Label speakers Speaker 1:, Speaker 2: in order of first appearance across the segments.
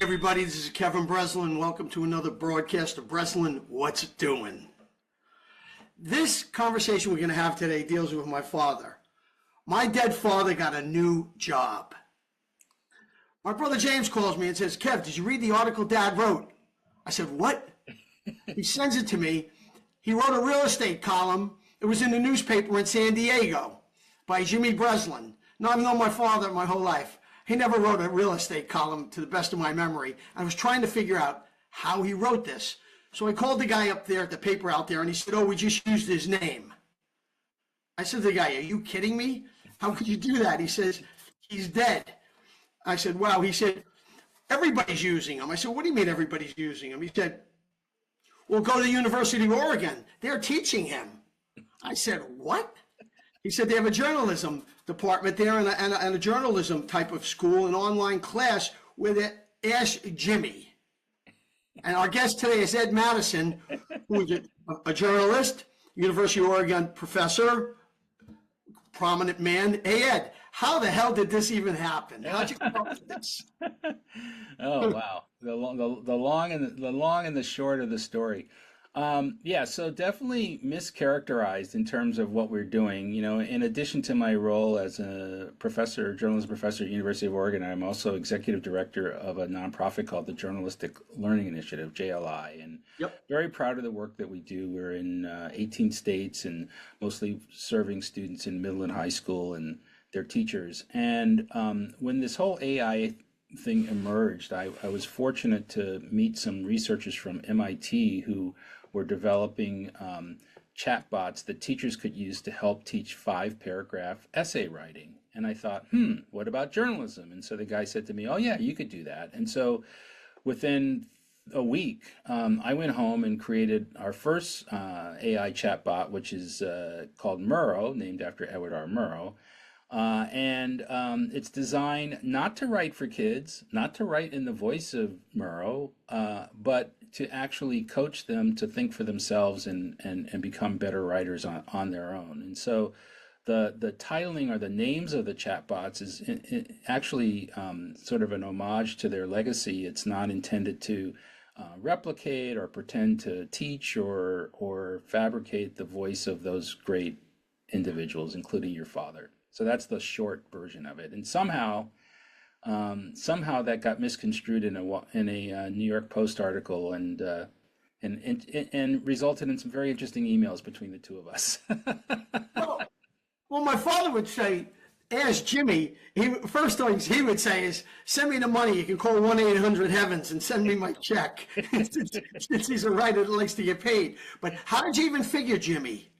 Speaker 1: everybody, this is Kevin Breslin. Welcome to another broadcast of Breslin What's Doing. This conversation we're going to have today deals with my father. My dead father got a new job. My brother James calls me and says, Kev, did you read the article Dad wrote? I said, what? He sends it to me. He wrote a real estate column. It was in the newspaper in San Diego by Jimmy Breslin. Now, I've known my father my whole life. He never wrote a real estate column to the best of my memory. I was trying to figure out how he wrote this. So I called the guy up there at the paper out there and he said, oh, we just used his name. I said to the guy, are you kidding me? How could you do that? He says, he's dead. I said, wow. He said, everybody's using him. I said, what do you mean everybody's using him? He said, well, go to the University of Oregon. They're teaching him. I said, what? He said they have a journalism department there and a journalism type of school, an online class where they ask Jimmy. And our guest today is Ed Madison, who is a journalist, University of Oregon professor, prominent man. Hey, Ed, how the hell did this even happen? How'd you come up with this?
Speaker 2: Oh, wow. The long and the short of the story. Yeah, so definitely mischaracterized in terms of what we're doing. You know, in addition to my role as a professor, journalism professor at University of Oregon, I'm also executive director of a nonprofit called the Journalistic Learning Initiative, JLI, and very proud of the work that we do. We're in 18 states and mostly serving students in middle and high school and their teachers. And when this whole AI thing emerged, I was fortunate to meet some researchers from MIT who were developing chatbots that teachers could use to help teach 5-paragraph essay writing. And I thought, what about journalism? And so the guy said to me, oh yeah, you could do that. And so within a week, I went home and created our first AI chatbot, which is called Murrow, named after Edward R. Murrow. And it's designed not to write for kids, not to write in the voice of Murrow, but to actually coach them to think for themselves and become better writers on their own. And so the titling or the names of the chatbots is actually sort of an homage to their legacy. It's not intended to replicate or pretend to teach or fabricate the voice of those great individuals, including your father. So that's the short version of it. And somehow that got misconstrued in a New York Post article and resulted in some very interesting emails between the two of us.
Speaker 1: Well, my father would say, ask Jimmy. First things he would say is, send me the money. You can call 1-800-HEAVENS and send me my check. Since he's a writer that likes to get paid. But how did you even figure Jimmy?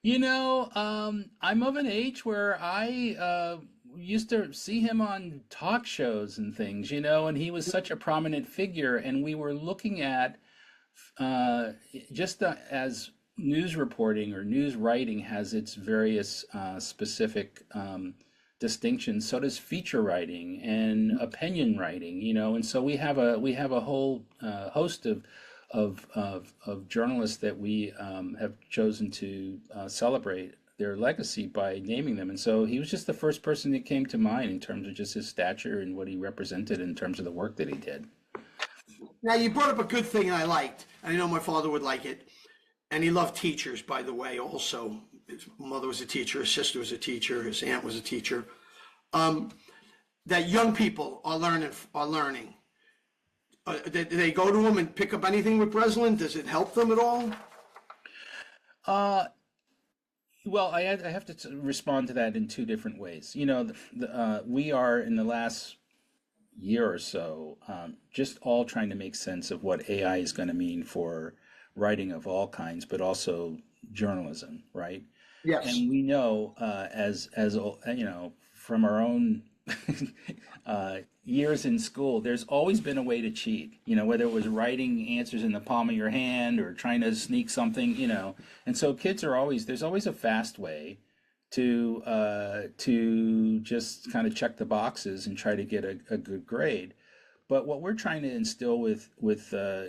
Speaker 2: You know, I'm of an age where I used to see him on talk shows and things, you know, and he was such a prominent figure. And we were looking at as news reporting or news writing has its various specific distinctions, so does feature writing and opinion writing, you know, and so we have a whole host of journalists that we have chosen to celebrate their legacy by naming them. And so he was just the first person that came to mind in terms of just his stature and what he represented in terms of the work that he did.
Speaker 1: Now, you brought up a good thing I liked. I know my father would like it. And he loved teachers, by the way, also. His mother was a teacher, his sister was a teacher, his aunt was a teacher. That young people are learning. Do they go to him and pick up anything with Breslin? Does it help them at all?
Speaker 2: Well, I have to respond to that in two different ways. You know, we are in the last year or so just all trying to make sense of what AI is going to mean for writing of all kinds, but also journalism, right?
Speaker 1: Yes.
Speaker 2: And we know, as you know, from our own years in school, there's always been a way to cheat, you know, whether it was writing answers in the palm of your hand or trying to sneak something, you know. And so there's always a fast way to just kind of check the boxes and try to get a good grade. But what we're trying to instill with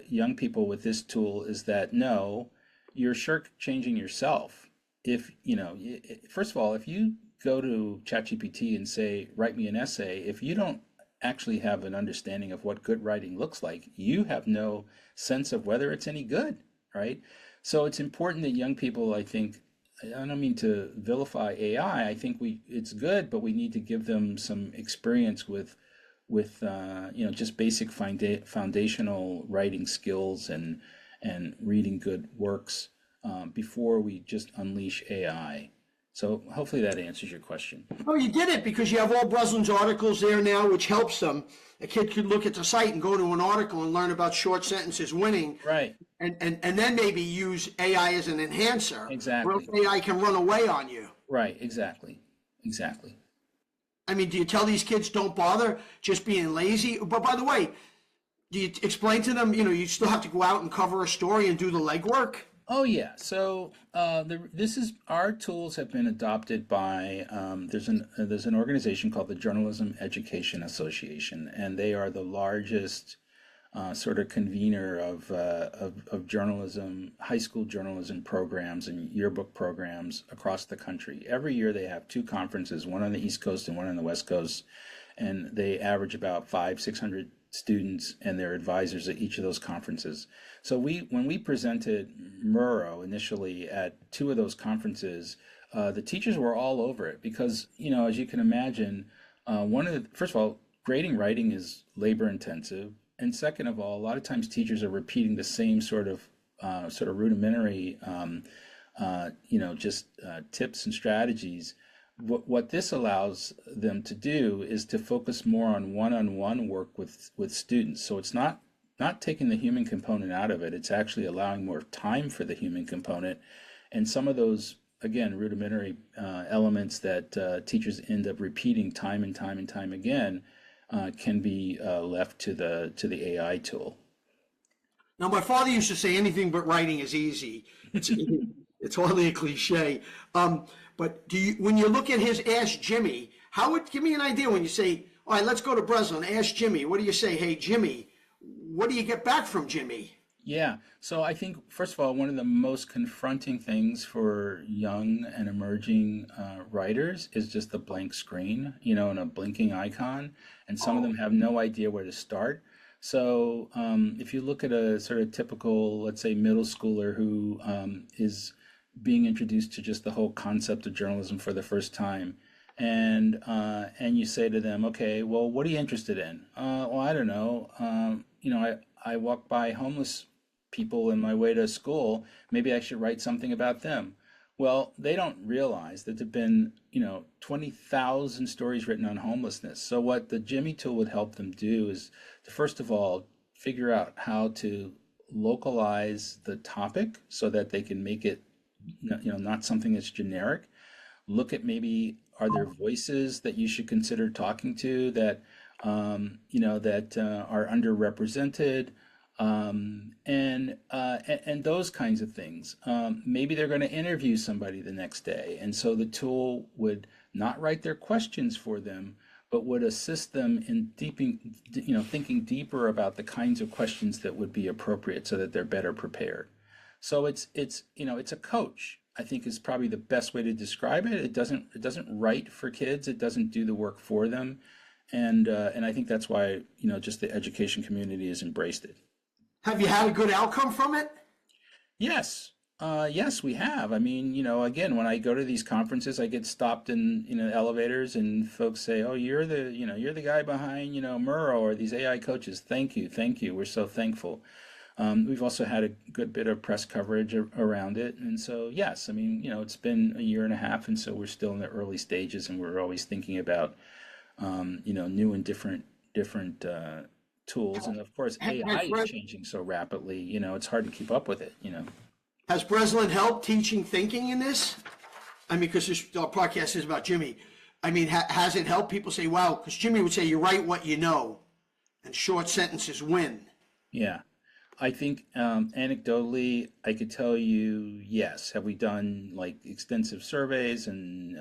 Speaker 2: young people with this tool is that no, you're shortchanging yourself. If, you know, first of all, if you go to ChatGPT and say, write me an essay, if you don't actually have an understanding of what good writing looks like, you have no sense of whether it's any good, right? So it's important that young people, I think, I don't mean to vilify AI. I think it's good, but we need to give them some experience with just basic foundational writing skills and reading good works before we just unleash AI. So hopefully that answers your question.
Speaker 1: Oh, you did it because you have all Breslin's articles there now, which helps them. A kid could look at the site and go to an article and learn about short sentences winning,
Speaker 2: Right.
Speaker 1: and then maybe use AI as an enhancer. Or
Speaker 2: Exactly.
Speaker 1: else AI can run away on you.
Speaker 2: Right. Exactly. Exactly.
Speaker 1: I mean, do you tell these kids don't bother just being lazy? But by the way, do you explain to them, you still have to go out and cover a story and do the legwork?
Speaker 2: Oh yeah. So this is our tools have been adopted by there's an organization called the Journalism Education Association, and they are the largest sort of convener of journalism, high school journalism programs and yearbook programs across the country. Every year they have two conferences, one on the East Coast and one on the West Coast, and they average about 500-600 students and their advisors at each of those conferences. So when we presented Murrow initially at two of those conferences, the teachers were all over it because, as you can imagine, first of all, grading writing is labor intensive. And second of all, a lot of times teachers are repeating the same sort of rudimentary, tips and strategies. What this allows them to do is to focus more on one-on-one work with students. So it's not taking the human component out of it. It's actually allowing more time for the human component. And some of those, again, rudimentary elements that teachers end up repeating time and time and time again can be left to the AI tool.
Speaker 1: Now, my father used to say anything but writing is easy. It's hardly a cliche. But when you look at his Ask Jimmy, give me an idea when you say, all right, let's go to Breslin, Ask Jimmy. What do you say? Hey, Jimmy, what do you get back from Jimmy?
Speaker 2: Yeah. So I think, first of all, one of the most confronting things for young and emerging writers is just the blank screen, and a blinking icon. And some of them have no idea where to start. So if you look at a sort of typical, let's say, middle schooler who is being introduced to just the whole concept of journalism for the first time, and you say to them, okay, well, what are you interested in? Well, I don't know. I walk by homeless people in my way to school. Maybe I should write something about them. Well, they don't realize that there've been, 20,000 stories written on homelessness. So what the Jimmy tool would help them do is to, first of all, figure out how to localize the topic so that they can make it, not something that's generic. Look at maybe, are there voices that you should consider talking to that, that are underrepresented? And those kinds of things. Maybe they're going to interview somebody the next day, and so the tool would not write their questions for them, but would assist them in thinking deeper about the kinds of questions that would be appropriate, so that they're better prepared. So it's a coach. I think is probably the best way to describe it. It doesn't write for kids. It doesn't do the work for them, and I think that's why just the education community has embraced it.
Speaker 1: Have you had a good outcome from it?
Speaker 2: Yes. Yes, we have. I mean, again, when I go to these conferences, I get stopped in, elevators and folks say, "Oh, you're the guy behind, Murrow or these AI coaches. Thank you. Thank you. We're so thankful." We've also had a good bit of press coverage around it. And so, yes, I mean, it's been a year and a half, and so we're still in the early stages, and we're always thinking about, new and different tools. And of course, AI is changing so rapidly, it's hard to keep up with it.
Speaker 1: Has Breslin helped teaching thinking in this? I mean, because our podcast is about Jimmy. I mean, has it helped people say, wow, because Jimmy would say, you write what you know, and short sentences win.
Speaker 2: Yeah. I think anecdotally, I could tell you, yes. Have we done like extensive surveys? And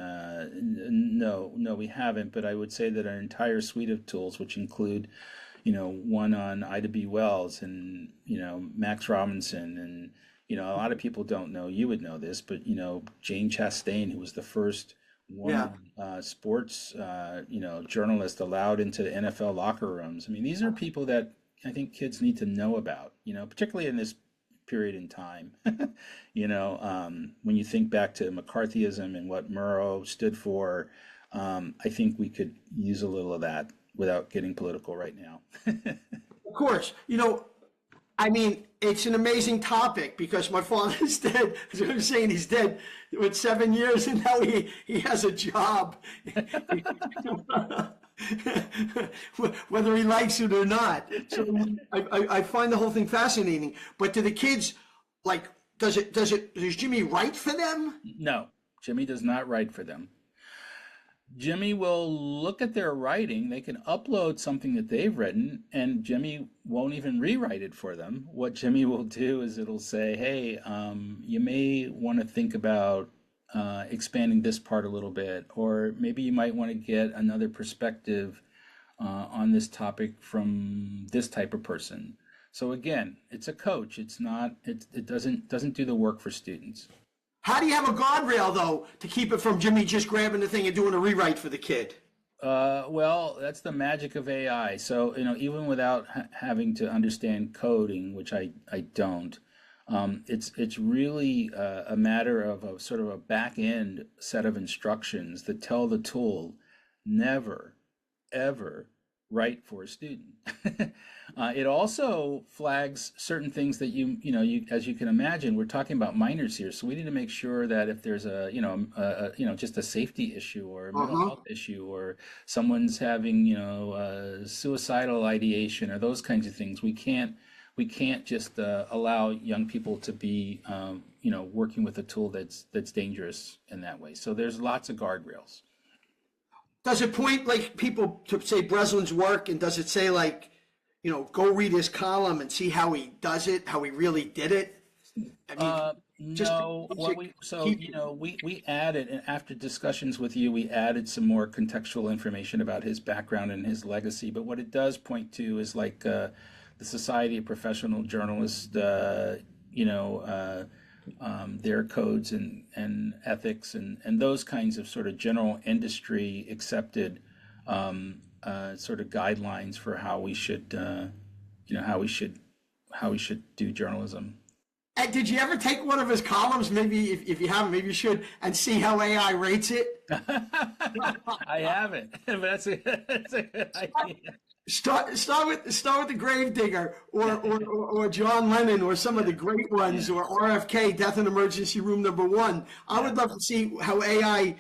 Speaker 2: no, we haven't. But I would say that our entire suite of tools, which include, one on Ida B. Wells and, Max Robinson, and, a lot of people don't know, you would know this, but, Jane Chastain, who was the first
Speaker 1: Yeah.
Speaker 2: woman sports journalist allowed into the NFL locker rooms. I mean, these are people that I think kids need to know about, particularly in this period in time. When you think back to McCarthyism and what Murrow stood for, I think we could use a little of that without getting political right now.
Speaker 1: Of course. I mean, it's an amazing topic because my father's dead. As I'm saying, he's dead with 7 years, and now he has a job, whether he likes it or not. So I find the whole thing fascinating. But to the kids, like, does Jimmy write for them?
Speaker 2: No, Jimmy does not write for them. Jimmy will look at their writing. They can upload something that they've written, and Jimmy won't even rewrite it for them. What Jimmy will do is it'll say, hey, you may want to think about expanding this part a little bit, or maybe you might want to get another perspective on this topic from this type of person. So again, it's a coach. It's not. It doesn't do the work for students.
Speaker 1: How do you have a guardrail, though, to keep it from Jimmy just grabbing the thing and doing a rewrite for the kid?
Speaker 2: Well, that's the magic of AI. So, even without having to understand coding, which I don't, it's really a matter of a sort of a back end set of instructions that tell the tool never, ever write for a student. It also flags certain things that you as you can imagine, we're talking about minors here, so we need to make sure that if there's just a safety issue or a mental health issue, or someone's having suicidal ideation or those kinds of things, we can't just allow young people to be working with a tool that's dangerous in that way. So there's lots of guardrails.
Speaker 1: Does it point like people to say Breslin's work, and does it say like, go read his column and see how he does it, how he really did it? I mean,
Speaker 2: no. We added, and after discussions with you, we added some more contextual information about his background and his legacy. But what it does point to is like the Society of Professional Journalists, their codes and ethics and those kinds of sort of general industry accepted sort of guidelines for how we should do journalism.
Speaker 1: And did you ever take one of his columns? Maybe if you haven't, maybe you should, and see how AI rates it.
Speaker 2: I haven't, but that's a good idea.
Speaker 1: Start with the Gravedigger or John Lennon or some of the great ones, or RFK, Death in Emergency Room #1. I would love to see how AI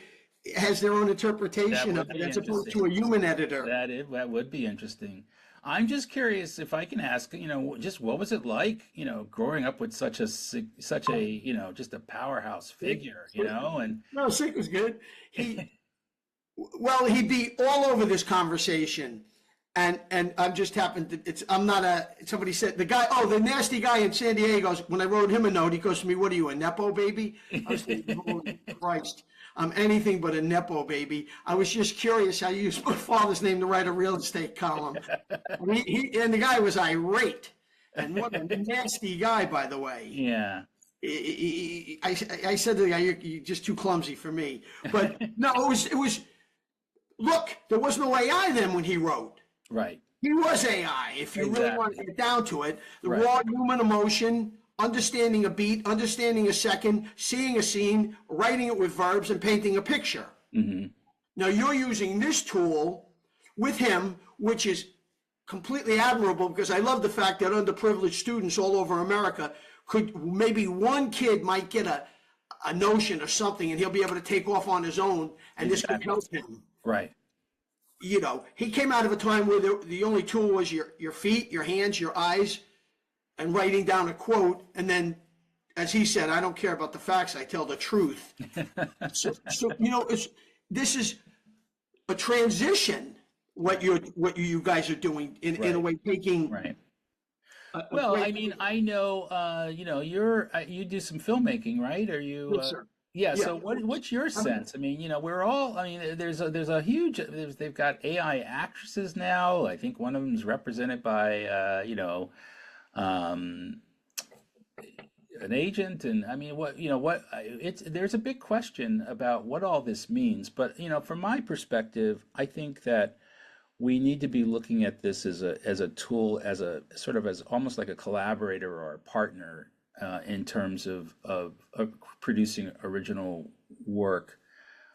Speaker 1: has their own interpretation of it as opposed to a human editor.
Speaker 2: That would be interesting. I'm just curious if I can ask, just what was it like, growing up with such a just a powerhouse figure, and
Speaker 1: No, Sick was good. He'd be all over this conversation. And I'm just happened to, somebody said, the nasty guy in San Diego, when I wrote him a note, he goes to me, what are you, a Nepo baby? I was thinking, holy Christ, I'm anything but a Nepo baby. I was just curious how you used my father's name to write a real estate column. And the guy was irate. And what a nasty guy, by the way.
Speaker 2: Yeah.
Speaker 1: I said to the guy, you're just too clumsy for me. But no, it was, look, there was no AI then when he wrote.
Speaker 2: Right.
Speaker 1: He was AI, if you really want to get down to it. The raw human emotion, understanding a beat, understanding a second, seeing a scene, writing it with verbs, and painting a picture.
Speaker 2: Mm-hmm.
Speaker 1: Now you're using this tool with him, which is completely admirable, because I love the fact that underprivileged students all over America maybe one kid might get a notion or something, and he'll be able to take off on his own, and this could help him.
Speaker 2: Right.
Speaker 1: He came out of a time where the only tool was your feet, your hands, your eyes, and writing down a quote. And then, as he said, I don't care about the facts, I tell the truth. so this is a transition, what you guys are doing in a way, taking.
Speaker 2: Right. Well, I mean, I know, you do some filmmaking, right? Are you?
Speaker 1: Yes, sir.
Speaker 2: Yeah. So what's your sense? I mean, we're all. I mean, there's a huge. They've got AI actresses now. I think one of them is represented by an agent, and I mean, what you know, what it's there's a big question about what all this means. But from my perspective, I think that we need to be looking at this as a tool, as a sort of as almost like a collaborator or a partner in terms of producing original work,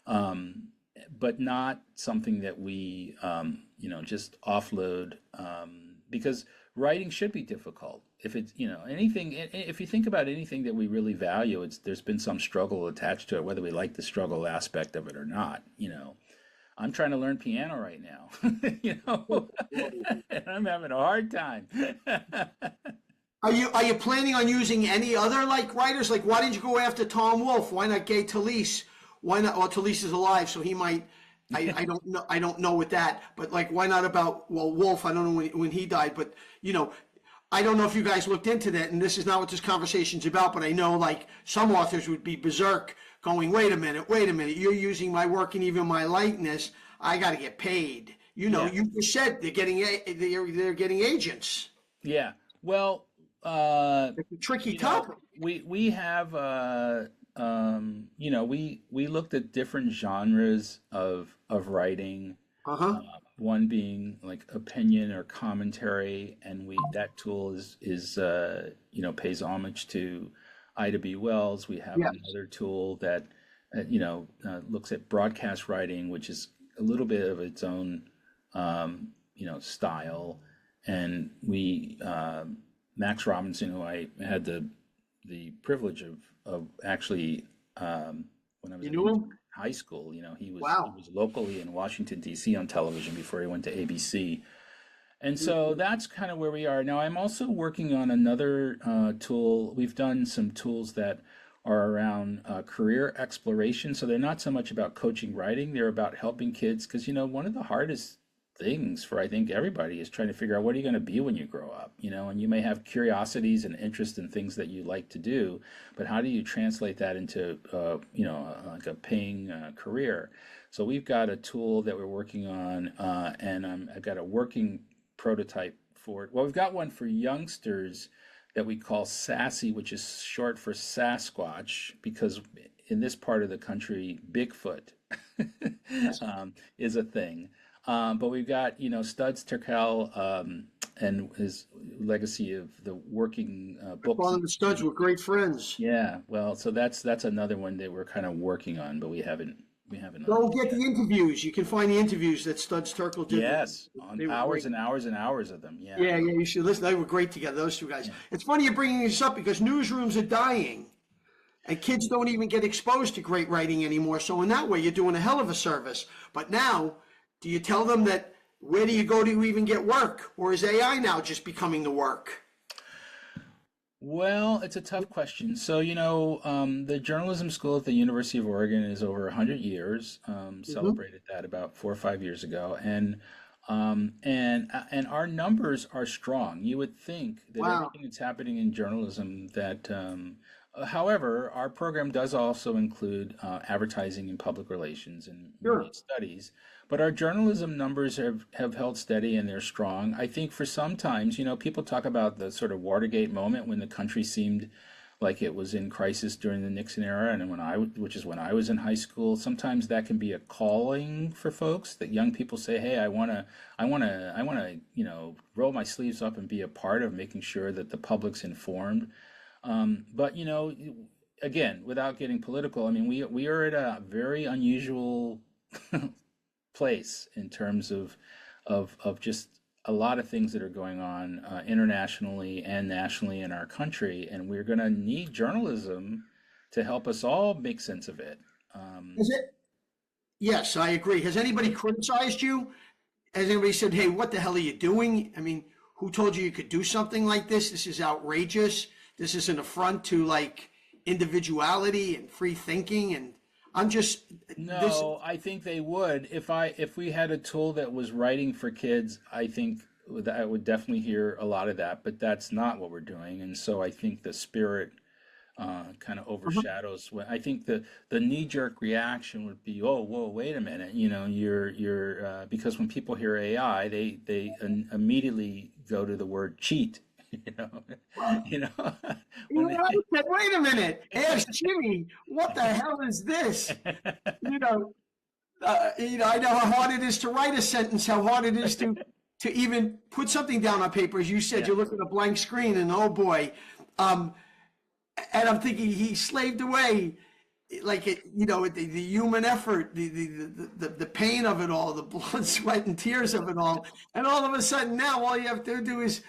Speaker 2: but not something that we just offload, because writing should be difficult. If it's anything, if you think about anything that we really value, there's been some struggle attached to it, whether we like the struggle aspect of it or not. I'm trying to learn piano right now, and I'm having a hard time.
Speaker 1: Are you planning on using any other like writers? Like, why didn't you go after Tom Wolfe? Why not Gay Talese? Why not? Well, Talese is alive, so he might. I don't know. I don't know with that, but like, why not about Wolfe? I don't know when he died, but I don't know if you guys looked into that, and this is not what this conversation's about. But I know like some authors would be berserk, going, wait a minute, you're using my work and even my likeness. I got to get paid.
Speaker 2: Yeah.
Speaker 1: You just said they're getting agents.
Speaker 2: Yeah. Well,
Speaker 1: It's a tricky topic.
Speaker 2: we have we looked at different genres of writing.
Speaker 1: Uh-huh.
Speaker 2: One being like opinion or commentary, and that tool is pays homage to Ida B. Wells. We have
Speaker 1: Yes.
Speaker 2: another tool that looks at broadcast writing, which is a little bit of its own style. And we Max Robinson, who I had the privilege of actually when I was
Speaker 1: You knew him?
Speaker 2: high school, he
Speaker 1: Wow.
Speaker 2: was locally in Washington D.C. on television before he went to ABC. And so that's kind of where we are now. I'm also working on another tool. We've done some tools that are around career exploration. So they're not so much about coaching writing, they're about helping kids. Because, one of the hardest things for, I think, everybody is trying to figure out what are you going to be when you grow up, and you may have curiosities and interest in things that you like to do, but how do you translate that into, like a paying career? So we've got a tool that we're working on, and I've got a working prototype for it. Well, we've got one for youngsters that we call SASSY, which is short for Sasquatch, because in this part of the country, Bigfoot is a thing. But we've got, Studs Terkel and his legacy of the working books.
Speaker 1: Paul and the Studs were great friends.
Speaker 2: Yeah, well, so that's another one that we're kind of working on, but we haven't.
Speaker 1: Go get the interviews. You can find the interviews that Studs Terkel did.
Speaker 2: Yes, on hours and hours and hours of them. Yeah.
Speaker 1: Yeah, you should listen. They were great together, those two guys. Yeah. It's funny you're bringing this up because newsrooms are dying, and kids don't even get exposed to great writing anymore. So in that way, you're doing a hell of a service. But now, do you tell them that where do you go to even get work? Or is AI now just becoming the work?
Speaker 2: Well, it's a tough question. So, the journalism school at the University of Oregon is over 100 years. Celebrated that about 4 or 5 years ago, and our numbers are strong. You would think that everything that's happening in journalism that. However, our program does also include advertising and public relations and media studies. But our journalism numbers have held steady and they're strong. I think for sometimes, people talk about the sort of Watergate moment when the country seemed like it was in crisis during the Nixon era, and which is when I was in high school. Sometimes that can be a calling for folks that young people say, "Hey, I want to, roll my sleeves up and be a part of making sure that the public's informed." But again, without getting political, I mean, we are at a very unusual place in terms of just a lot of things that are going on internationally and nationally in our country, and we're going to need journalism to help us all make sense of it.
Speaker 1: Is it? Yes, I agree. Has anybody criticized you? Has anybody said, "Hey, what the hell are you doing? I mean, who told you could do something like this? This is outrageous. This is an affront to like individuality and free thinking." And I'm just
Speaker 2: I think they would. If we had a tool that was writing for kids, I think I would definitely hear a lot of that. But that's not what we're doing, and so I think the spirit kind of overshadows. I think the knee-jerk reaction would be, "Oh, whoa, wait a minute! You're because when people hear AI, they immediately go to the word cheat." You know,
Speaker 1: Well,
Speaker 2: you know,
Speaker 1: you
Speaker 2: when
Speaker 1: know, I said, wait a minute, ask Jimmy, what the hell is this? You know, I know how hard it is to write a sentence, how hard it is to even put something down on paper. As you said,
Speaker 2: yeah,
Speaker 1: you look at a blank screen, and oh boy, um, and I'm thinking he slaved away, like it, the human effort, the pain of it all, the blood, sweat, and tears of it all, and all of a sudden now all you have to do is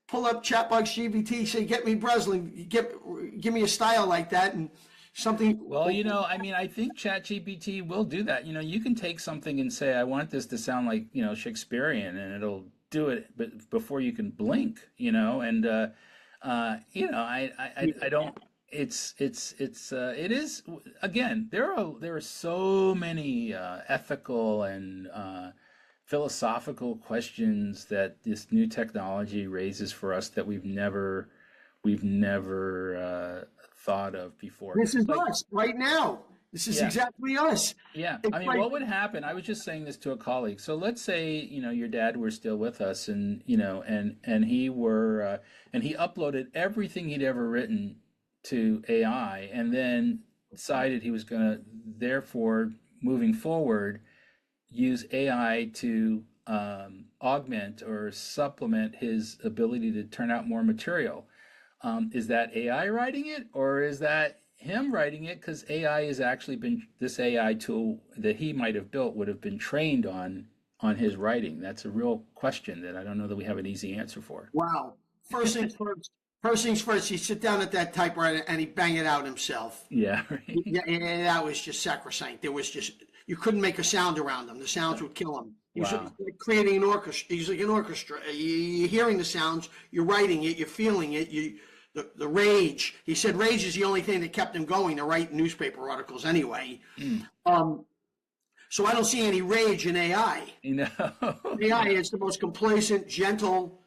Speaker 1: pull up Chatbox GBT, say, "Get me Breslin, give me a style like that," and something.
Speaker 2: well, I mean, I think ChatGPT will do that. You can take something and say, I want this to sound like, Shakespearean, and it'll do it, but before you can blink, and I don't. It is again. There are so many ethical and philosophical questions that this new technology raises for us that we've never thought of before.
Speaker 1: This is
Speaker 2: Like,
Speaker 1: us right now. This is
Speaker 2: yeah,
Speaker 1: exactly us.
Speaker 2: yeah. I
Speaker 1: It's
Speaker 2: mean,
Speaker 1: like,
Speaker 2: what would happen? I was just saying this to a colleague. So let's say, your dad were still with us, and and he uploaded everything he'd ever written to AI, and then decided he was going to, therefore, moving forward, use AI to augment or supplement his ability to turn out more material. Is that AI writing it, or is that him writing it? Because AI has actually been, this AI tool that he might have built would have been trained on his writing. That's a real question that I don't know that we have an easy answer for.
Speaker 1: wow. First things first. First things first. He sit down at that typewriter and he bang it out himself.
Speaker 2: Yeah, right.
Speaker 1: Yeah, that was just sacrosanct. There was just you couldn't make a sound around him. The sounds would kill him. He was
Speaker 2: Wow.
Speaker 1: like creating an orchestra. He's like an orchestra. You're hearing the sounds. You're writing it. You're feeling it. The rage. He said rage is the only thing that kept him going to write newspaper articles anyway.
Speaker 2: Mm.
Speaker 1: Um, so I don't see any rage in AI.
Speaker 2: You know,
Speaker 1: AI is the most complacent, gentle,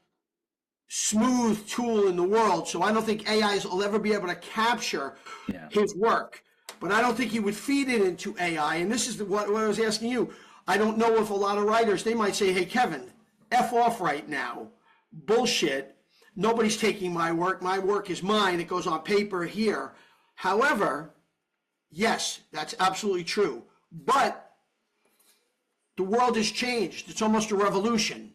Speaker 1: smooth tool in the world. So I don't think AIs will ever be able to capture
Speaker 2: yeah,
Speaker 1: his work. But I don't think he would feed it into AI. And this is what I was asking you. I don't know if a lot of writers, they might say, hey, Kevin, F off right now. Bullshit. Nobody's taking my work. My work is mine. It goes on paper here. However, yes, that's absolutely true. But the world has changed. It's almost a revolution.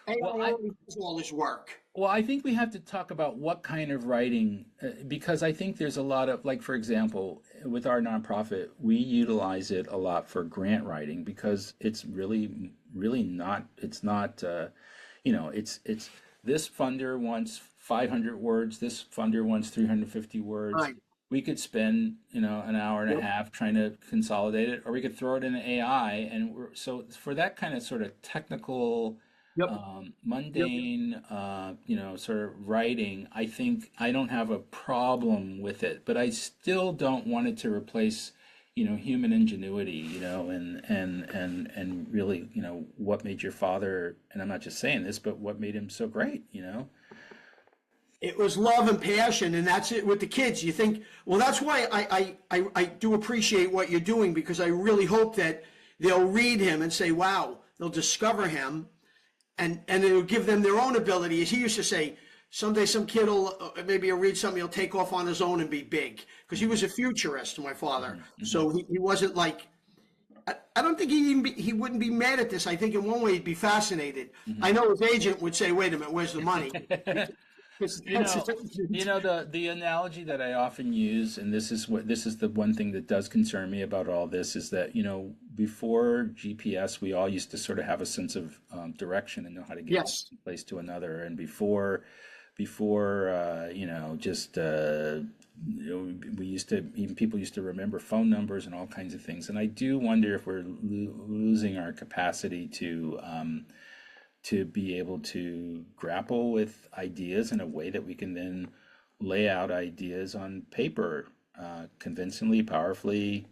Speaker 1: AI
Speaker 2: well,
Speaker 1: already does all this work.
Speaker 2: I think we have to talk about what kind of writing, because I think there's a lot of, like, for example, with our nonprofit, we utilize it a lot for grant writing because it's really, really not, it's not, it's this funder wants 500 words, this funder wants 350 words.
Speaker 1: Right.
Speaker 2: We could spend, an hour and a
Speaker 1: Yep.
Speaker 2: half trying to consolidate it, or we could throw it in AI. And so for that kind of sort of technical,
Speaker 1: Yep. Yep.
Speaker 2: mundane, sort of writing, I think I don't have a problem with it, but I still don't want it to replace, human ingenuity, and really, what made your father, and I'm not just saying this, but what made him so great.
Speaker 1: It was love and passion, and that's it with the kids. You think, well, that's why I do appreciate what you're doing, because I really hope that they'll read him and say, wow, they'll discover him, and it'll give them their own ability. As he used to say, someday some kid will, maybe he'll read something, he'll take off on his own and be big. Because he was a futurist, my father.
Speaker 2: Hmm.
Speaker 1: So he wasn't like, I don't think he wouldn't be mad at this. I think in one way he'd be fascinated. I know his agent would say, wait a minute, where's the money?
Speaker 2: Hmm.
Speaker 1: Because
Speaker 2: You
Speaker 1: that's
Speaker 2: know,
Speaker 1: his agent.
Speaker 2: the analogy that I often use, and this is the one thing that does concern me about all this, is that, before GPS, we all used to sort of have a sense of direction and know how to get from
Speaker 1: Yes.
Speaker 2: one place to another. And before just we used to, even people used to remember phone numbers and all kinds of things. And I do wonder if we're losing our capacity to be able to grapple with ideas in a way that we can then lay out ideas on paper, convincingly, powerfully.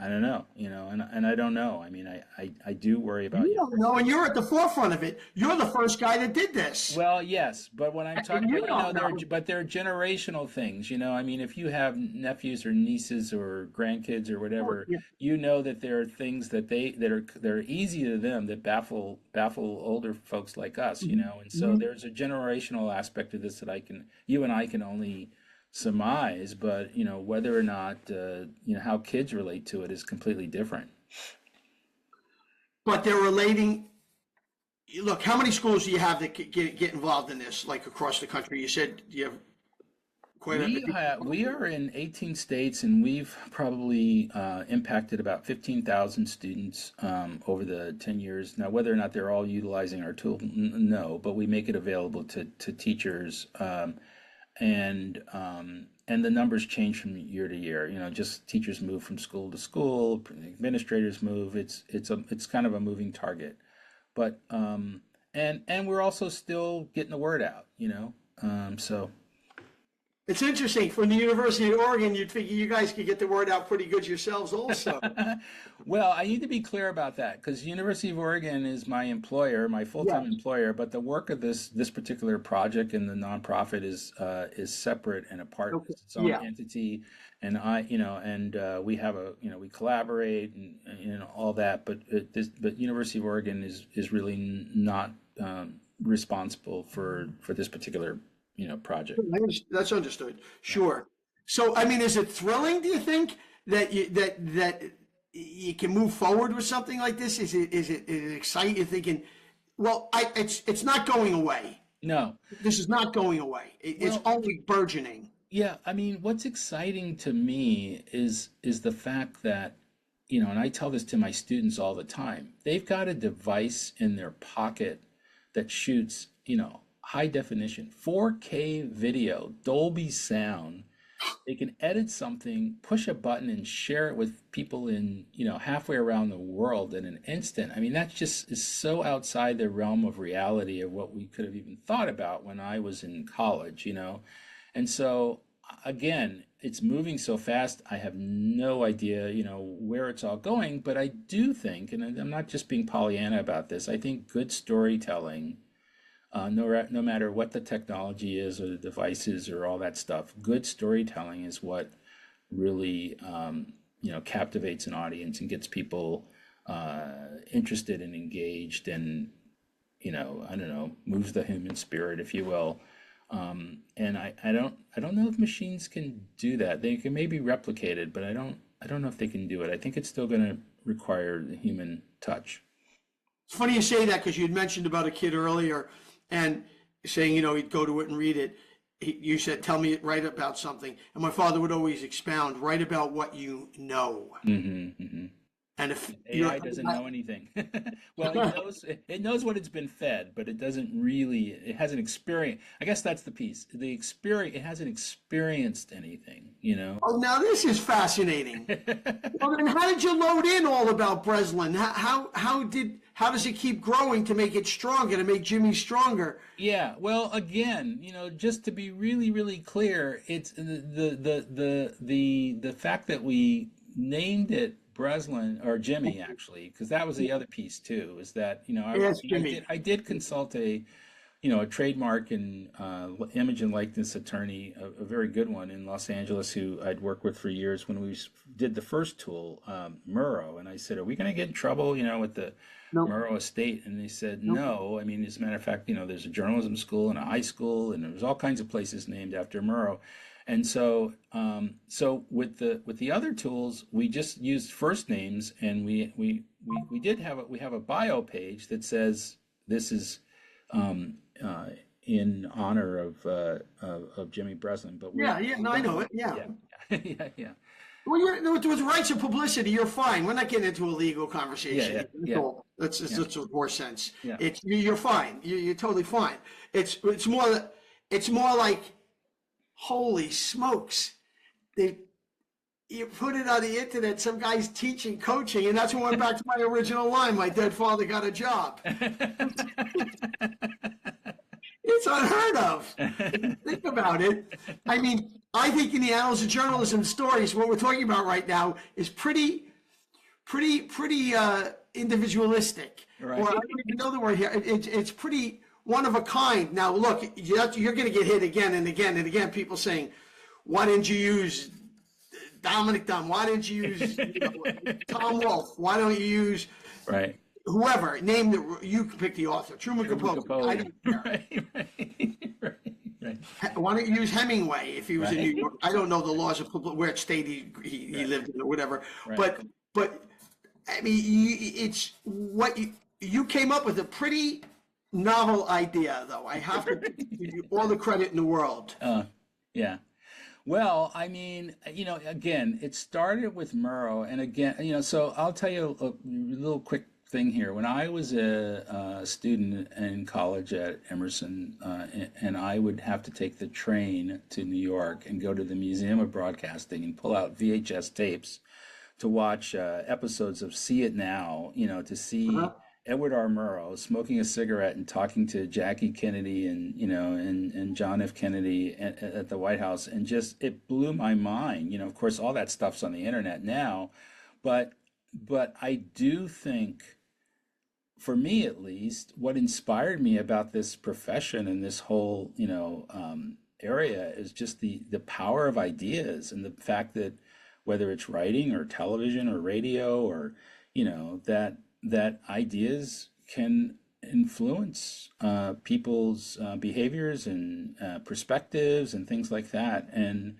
Speaker 2: I don't know, and I don't know. I mean, I do worry about
Speaker 1: You don't know, and you're at the forefront of it. You're the first guy that did this.
Speaker 2: Well, yes, but when I'm
Speaker 1: And
Speaker 2: talking,
Speaker 1: you
Speaker 2: but
Speaker 1: don't know.
Speaker 2: they're generational things, I mean, if you have nephews or nieces or grandkids or whatever,
Speaker 1: Yeah.
Speaker 2: that there are things that are easy to them that baffle older folks like us, and so
Speaker 1: Mhm.
Speaker 2: there's a generational aspect of this that you and I can only surmise, but whether or not how kids relate to it is completely different.
Speaker 1: But they're relating. Look, how many schools do you have that get involved in this, like across the country? You said you have quite a.
Speaker 2: We are in 18 states, and we've probably impacted about 15,000 students over the 10 years. Now, whether or not they're all utilizing our tool, no, but we make it available to teachers, and the numbers change from year to year. Just teachers move from school to school, administrators move. It's kind of a moving target, but and we're also still getting the word out. So.
Speaker 1: It's interesting. From the University of Oregon, you'd figure you guys could get the word out pretty good yourselves, also.
Speaker 2: Well, I need to be clear about that because University of Oregon is my employer, my full-time
Speaker 1: Yes.
Speaker 2: employer, but the work of this particular project and the nonprofit is separate and apart.
Speaker 1: Okay.
Speaker 2: It's its own
Speaker 1: Yeah.
Speaker 2: entity, and we have we collaborate and all that, but University of Oregon is really not responsible for this particular project.
Speaker 1: That's understood. Sure. So, I mean, is it thrilling? Do you think that you can move forward with something like this? Is it exciting? You're thinking, well, it's not going away.
Speaker 2: No.
Speaker 1: This is not going away. It's
Speaker 2: Well,
Speaker 1: only burgeoning.
Speaker 2: yeah, I mean, what's exciting to me is the fact that, and I tell this to my students all the time. They've got a device in their pocket that shoots, high definition, 4K video, Dolby sound. They can edit something, push a button, and share it with people in, halfway around the world in an instant. I mean, that just is so outside the realm of reality of what we could have even thought about when I was in college. And so, again, it's moving so fast. I have no idea, where it's all going, but I do think, and I'm not just being Pollyanna about this, I think good storytelling, no matter what the technology is or the devices or all that stuff, good storytelling is what really captivates an audience and gets people interested and engaged, and I don't know, moves the human spirit, if you will. And I don't know if machines can do that. They can maybe replicate it, but I don't know if they can do it. I think it's still going to require the human touch.
Speaker 1: It's funny you say that because you'd mentioned about a kid earlier and saying, he'd go to it and read it. You said, tell me, write about something. And my father would always expound, write about what you know.
Speaker 2: Mm-hmm, mm-hmm.
Speaker 1: And if
Speaker 2: AI doesn't know anything. Well, it knows what it's been fed, but it hasn't experienced. I guess that's the piece. It hasn't experienced anything.
Speaker 1: Oh, now this is fascinating. Well, then how did you load in all about Breslin? How does it keep growing to make it stronger, to make Jimmy stronger?
Speaker 2: Yeah, well, again, just to be really, really clear, it's the fact that we named it Breslin, or Jimmy, actually, because that was the other piece too, is that
Speaker 1: Yes, Jimmy.
Speaker 2: I did consult a trademark and image and likeness attorney, a very good one in Los Angeles, who I'd worked with for years when we did the first tool, Murrow, and I said, are we going to get in trouble, with the
Speaker 1: Nope.
Speaker 2: Murrow estate? And they said,
Speaker 1: Nope.
Speaker 2: no. I mean, as a matter of fact, there's a journalism school and a high school, and there's all kinds of places named after Murrow. And so, with the other tools, we just used first names, and we have a bio page that says this is in honor of Jimmy Breslin. But
Speaker 1: No, I know it. Yeah.
Speaker 2: Yeah.
Speaker 1: Well, with rights of publicity, you're fine. We're not getting into a legal conversation.
Speaker 2: Yeah.
Speaker 1: That's more sense.
Speaker 2: Yeah.
Speaker 1: You're fine. You're totally fine. It's more like, holy smokes, you put it on the internet. Some guy's teaching coaching, and that's when I went back to my original line. My dead father got a job. It's unheard of. Think about it. I mean, I think in the annals of journalism stories, what we're talking about right now is pretty pretty individualistic,
Speaker 2: Right.
Speaker 1: or I don't even know the word here. It's pretty one of a kind. Now, look, you're going to get hit again and again and again. People saying, "Why didn't you use Dominic Dunn? Why didn't you use Tom Wolfe? Why don't you use
Speaker 2: Right.
Speaker 1: whoever? Name the you can pick the author. Truman Capote. I don't care.
Speaker 2: Right. Right. Right.
Speaker 1: Why don't you use Hemingway if he was in
Speaker 2: Right.
Speaker 1: New York? I don't know the laws of where state he lived in or whatever.
Speaker 2: Right.
Speaker 1: But I mean, it's what you came up with a pretty novel idea, though. I have to give you all the credit in the world.
Speaker 2: Yeah. Well, I mean, again, it started with Murrow, and again, so I'll tell you a little quick thing here. When I was a student in college at Emerson, and I would have to take the train to New York and go to the Museum of Broadcasting and pull out VHS tapes to watch episodes of See It Now, to see Edward R. Murrow smoking a cigarette and talking to Jackie Kennedy and John F. Kennedy at the White House, and just it blew my mind. Of course, all that stuff's on the internet now, but I do think, for me at least, what inspired me about this profession and this whole area is just the power of ideas, and the fact that whether it's writing or television or radio or that ideas can influence people's behaviors and perspectives and things like that, and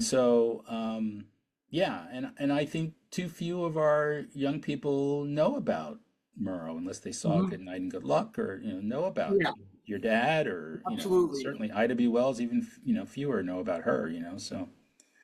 Speaker 2: so and I think too few of our young people know about Murrow unless they saw Good Night and Good Luck, or know about your dad, or
Speaker 1: Absolutely.
Speaker 2: certainly Ida B. Wells. Even fewer know about her. So.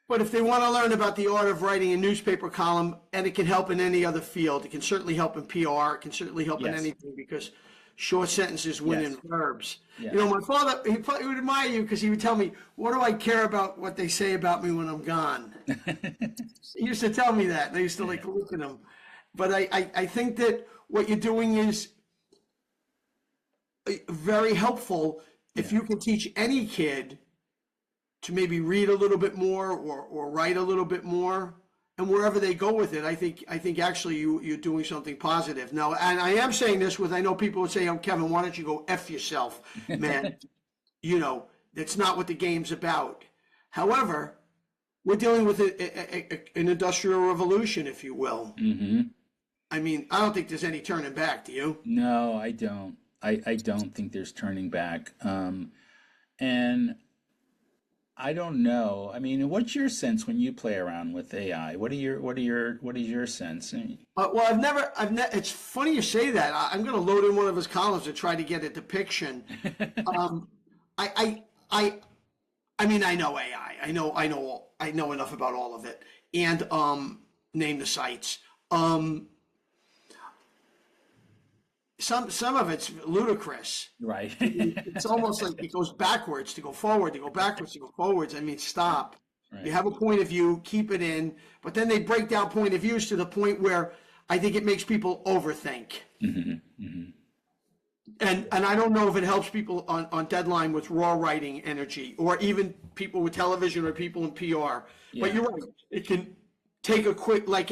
Speaker 1: But if they want to learn about the art of writing a newspaper column, and it can help in any other field, it can certainly help in PR, it can certainly help in anything, because short sentences win in verbs.
Speaker 2: Yes.
Speaker 1: My father, he probably would admire you, because he would tell me, what do I care about what they say about me when I'm gone? He used to tell me that, and I used to like look at him. But I think that what you're doing is very helpful if you can teach any kid to maybe read a little bit more or write a little bit more, and wherever they go with it, I think actually you're doing something positive. Now, and I am saying this I know people would say, "Oh, Kevin, why don't you go F yourself, man?" That's not what the game's about. However, we're dealing with an industrial revolution, if you will.
Speaker 2: Mm-hmm.
Speaker 1: I mean, I don't think there's any turning back. Do you?
Speaker 2: No, I don't. I don't think there's turning back. And I don't know. I mean, what's your sense when you play around with AI? What is your sense?
Speaker 1: Well, I've never. It's funny you say that. I'm going to load in one of his columns to try to get a depiction. I mean, I know AI. I know enough about all of it, and name the sites. Some of it's ludicrous.
Speaker 2: Right.
Speaker 1: It's almost like it goes backwards to go forward, to go backwards to go forwards. I mean, stop.
Speaker 2: Right.
Speaker 1: You have a point of view, keep it in, but then they break down point of views to the point where I think it makes people overthink.
Speaker 2: Mm-hmm. Mm-hmm.
Speaker 1: And I don't know if it helps people on deadline with raw writing energy, or even people with television or people in PR. But you're right. It can take a quick, like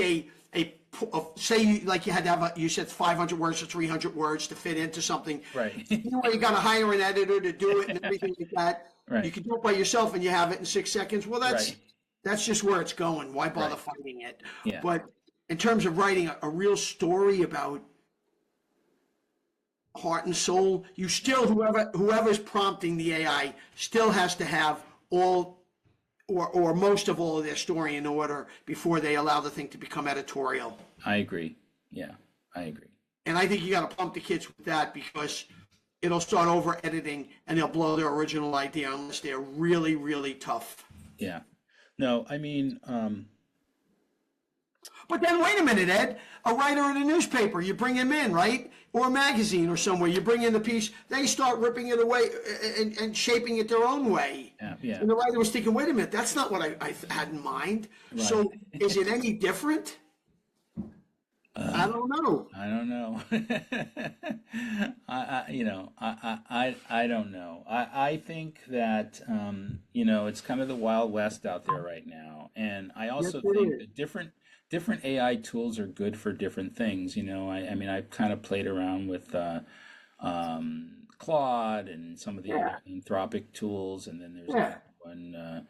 Speaker 1: say like you had to have you said 500 words or 300 words to fit into something.
Speaker 2: Right.
Speaker 1: You got to hire an editor to do it and everything like that.
Speaker 2: Right.
Speaker 1: You can do it by yourself and you have it in 6 seconds. Well, that's just where it's going. Why bother fighting it?
Speaker 2: Yeah.
Speaker 1: But in terms of writing a real story about heart and soul, you still, whoever's prompting the AI still has to have all or most of all of their story in order before they allow the thing to become editorial.
Speaker 2: I agree. Yeah, I agree.
Speaker 1: And I think you got to pump the kids with that, because it'll start over editing and they'll blow their original idea unless they're really, really tough.
Speaker 2: Yeah. No, I mean,
Speaker 1: but then wait a minute, Ed. A writer in a newspaper, you bring him in, right? Or a magazine or somewhere, you bring in the piece, they start ripping it away and shaping it their own way.
Speaker 2: Yeah.
Speaker 1: And the writer was thinking, wait a minute, that's not what I had in mind.
Speaker 2: Right.
Speaker 1: So is it any different? I don't know.
Speaker 2: I don't know. I don't know. I think that it's kind of the Wild West out there right now, and I also think that different AI tools are good for different things. I mean, I've kind of played around with Claude and some of the
Speaker 1: Yeah,
Speaker 2: other Anthropic tools, and then there's
Speaker 1: yeah,
Speaker 2: another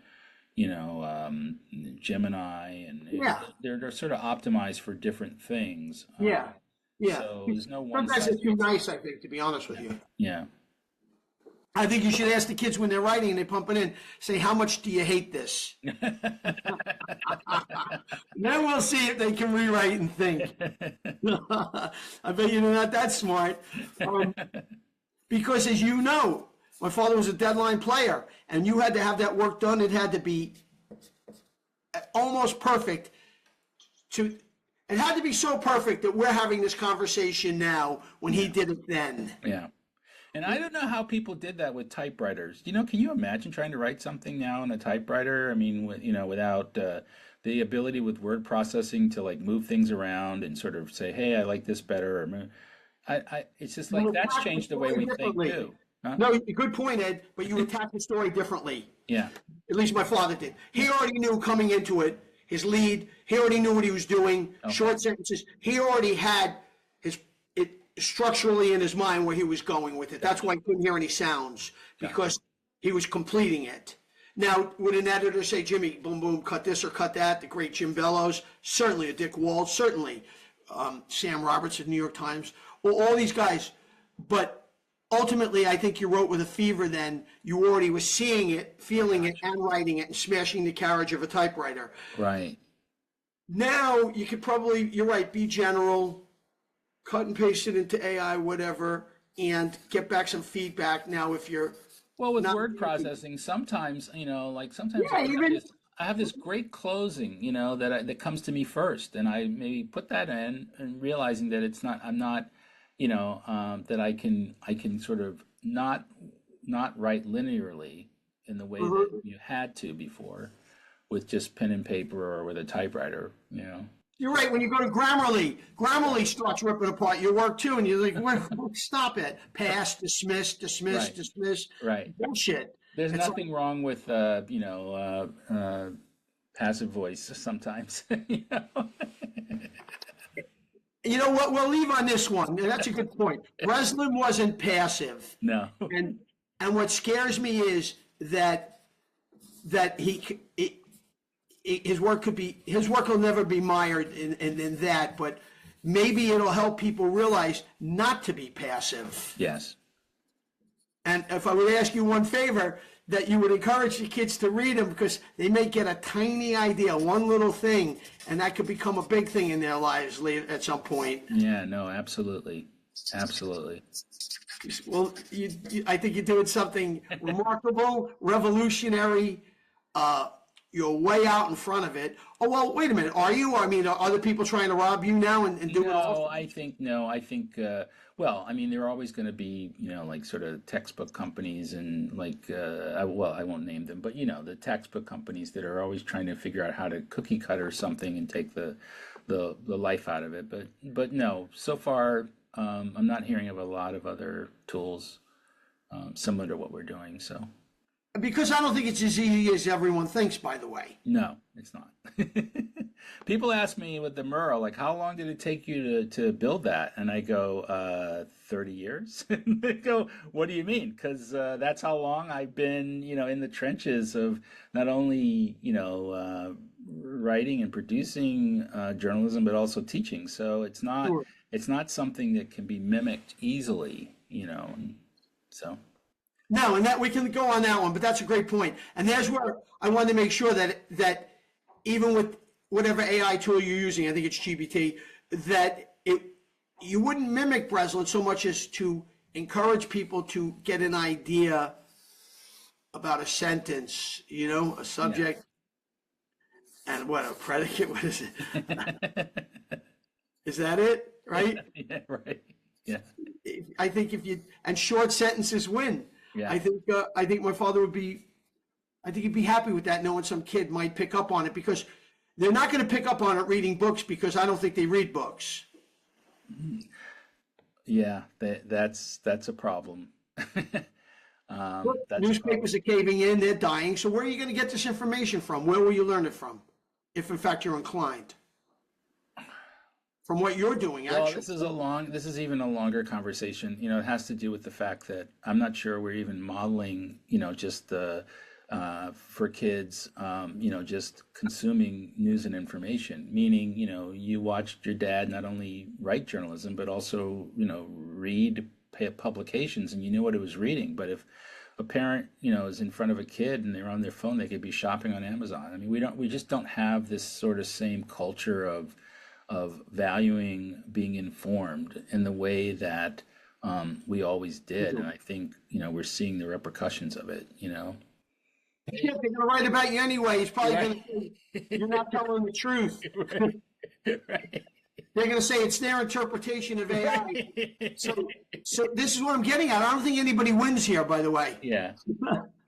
Speaker 2: one, Gemini, and
Speaker 1: yeah,
Speaker 2: they're sort of optimized for different things.
Speaker 1: yeah, yeah.
Speaker 2: So there's no one
Speaker 1: Sometimes they're
Speaker 2: size
Speaker 1: too
Speaker 2: fits all.
Speaker 1: nice, I think, to be honest with you.
Speaker 2: Yeah.
Speaker 1: I think you should ask the kids when they're writing and they pump it in, say, how much do you hate this? Then we'll see if they can rewrite and think. I bet you're not that smart. Because as you know, my father was a deadline player, and you had to have that work done. It had to be almost perfect. It had to be so perfect that we're having this conversation now when he did it then.
Speaker 2: Yeah. And I don't know how people did that with typewriters. Can you imagine trying to write something now in a typewriter? I mean, without the ability with word processing to like move things around and sort of say, "Hey, I like this better." Or it's just like
Speaker 1: You
Speaker 2: that's
Speaker 1: attack the
Speaker 2: changed the way
Speaker 1: story
Speaker 2: we think
Speaker 1: differently.
Speaker 2: too. Huh?
Speaker 1: No, good point, Ed, but you attack the story differently.
Speaker 2: Yeah.
Speaker 1: At least my father did. He already knew coming into it, his lead, he already knew what he was doing,
Speaker 2: Okay.
Speaker 1: short sentences. He already had it structurally in his mind where he was going with it. That's why I couldn't hear any sounds, because he was completing it. Now, would an editor say, Jimmy, boom, boom, cut this or cut that? The great Jim Bellows, certainly a Dick Wald, certainly Sam Roberts of New York Times, well, all these guys. But ultimately, I think you wrote with a fever then. You already were seeing it, feeling it, and writing it, and smashing the carriage of a typewriter.
Speaker 2: Right.
Speaker 1: Now, you could probably, you're right, be general, cut and paste it into AI, whatever, and get back some feedback. Now, if you're
Speaker 2: Well, with
Speaker 1: not
Speaker 2: word processing, sometimes, sometimes
Speaker 1: yeah, even
Speaker 2: I have this great closing, that comes to me first, and I maybe put that in, and realizing that I'm not, that I can sort of not write linearly in the way that
Speaker 1: mhm.
Speaker 2: you had to before with just pen and paper or with a typewriter.
Speaker 1: You're right. When you go to Grammarly starts ripping apart your work too, and you're like, stop it. Pass, dismiss, dismiss,
Speaker 2: Right,
Speaker 1: dismiss.
Speaker 2: right.
Speaker 1: Bullshit.
Speaker 2: There's
Speaker 1: It's like,
Speaker 2: nothing wrong with passive voice sometimes.
Speaker 1: you know what? We'll leave on this one. That's a good point. Breslin wasn't passive.
Speaker 2: No.
Speaker 1: And what scares me is that his work will never be mired in that, but maybe it'll help people realize not to be passive.
Speaker 2: Yes.
Speaker 1: And if I would ask you one favor, that you would encourage the kids to read them, because they may get a tiny idea, one little thing, and that could become a big thing in their lives later at some point.
Speaker 2: Yeah, no, absolutely. Absolutely.
Speaker 1: Well, I think you're doing something remarkable, revolutionary. You're way out in front of it. Oh, well, wait a minute. Are you? I mean, are other people trying to rob you now and do it all?
Speaker 2: No, I think, well, I mean, there are always going to be, like sort of textbook companies and like, I won't name them, but the textbook companies that are always trying to figure out how to cookie cutter something and take the life out of it. But no, so far, I'm not hearing of a lot of other tools similar to what we're doing. So
Speaker 1: Because I don't think it's as easy as everyone thinks, by the way.
Speaker 2: no, it's not. People ask me with the Merle, like, how long did it take you to build that? And I go, 30 years. And they go, what do you mean? Because that's how long I've been, in the trenches of not only, writing and producing journalism, but also teaching. So
Speaker 1: Sure.
Speaker 2: it's not something that can be mimicked easily, So
Speaker 1: No, and that we can go on that one, but that's a great point. And there's where I wanted to make sure that even with whatever AI tool you're using, I think it's GBT, that you wouldn't mimic Breslin so much as to encourage people to get an idea about a sentence, a
Speaker 2: yeah.
Speaker 1: subject and what a predicate. What is it? Is that it? Right?
Speaker 2: Yeah, right. Yeah.
Speaker 1: I think and short sentences win.
Speaker 2: Yeah.
Speaker 1: I think my father I think he'd be happy with that, knowing some kid might pick up on it, because they're not going to pick up on it reading books, because I don't think they read books.
Speaker 2: Yeah, that's a problem.
Speaker 1: Look,
Speaker 2: That's a problem.
Speaker 1: newspapers are caving in, they're dying. So where are you going to get this information from? Where will you learn it from? If in fact you're inclined. from what you're doing,
Speaker 2: Well,
Speaker 1: actually.
Speaker 2: this is even a longer conversation. You know, it has to do with the fact that I'm not sure we're even modeling, you know, just the for kids, you know, just consuming news and information. Meaning, you know, you watched your dad not only write journalism, but also, you know, read publications, and you knew what he was reading. But if a parent, you know, is in front of a kid and they're on their phone, they could be shopping on Amazon. I mean, we just don't have this sort of same culture of valuing being informed in the way that we always did. And I think, you know, we're seeing the repercussions of it, you know.
Speaker 1: Yeah, they're gonna write about you anyway. He's probably
Speaker 2: Right.
Speaker 1: gonna say you're not telling the truth.
Speaker 2: Right.
Speaker 1: They're gonna say it's their interpretation of AI.
Speaker 2: Right.
Speaker 1: So this is what I'm getting at. I don't think anybody wins here, by the way.
Speaker 2: Yeah.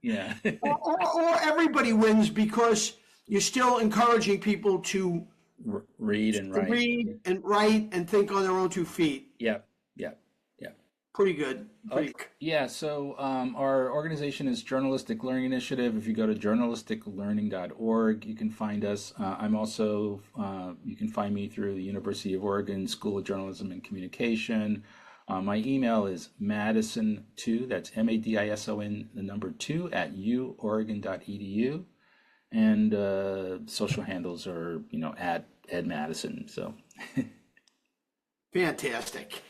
Speaker 2: Yeah.
Speaker 1: Or everybody wins because you're still encouraging people to
Speaker 2: Read and write.
Speaker 1: write and think on their own 2 feet.
Speaker 2: Yep. Yep. Yep.
Speaker 1: Pretty good.
Speaker 2: Okay. Yeah, so our organization is Journalistic Learning Initiative. If you go to journalisticlearning.org, you can find us. I'm also, you can find me through the University of Oregon School of Journalism and Communication. My email is madison2, that's Madison, the number 2, at uoregon.edu. And social handles are, you know, at Ed Madison. So
Speaker 1: Fantastic.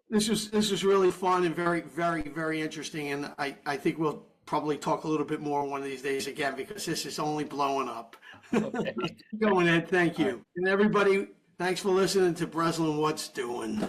Speaker 1: This was really fun and very, very, very interesting. And I think we'll probably talk a little bit more one of these days again, because this is only blowing up.
Speaker 2: okay.
Speaker 1: Going, Ed. Thank you. And everybody, thanks for listening to Breslin What's Doing.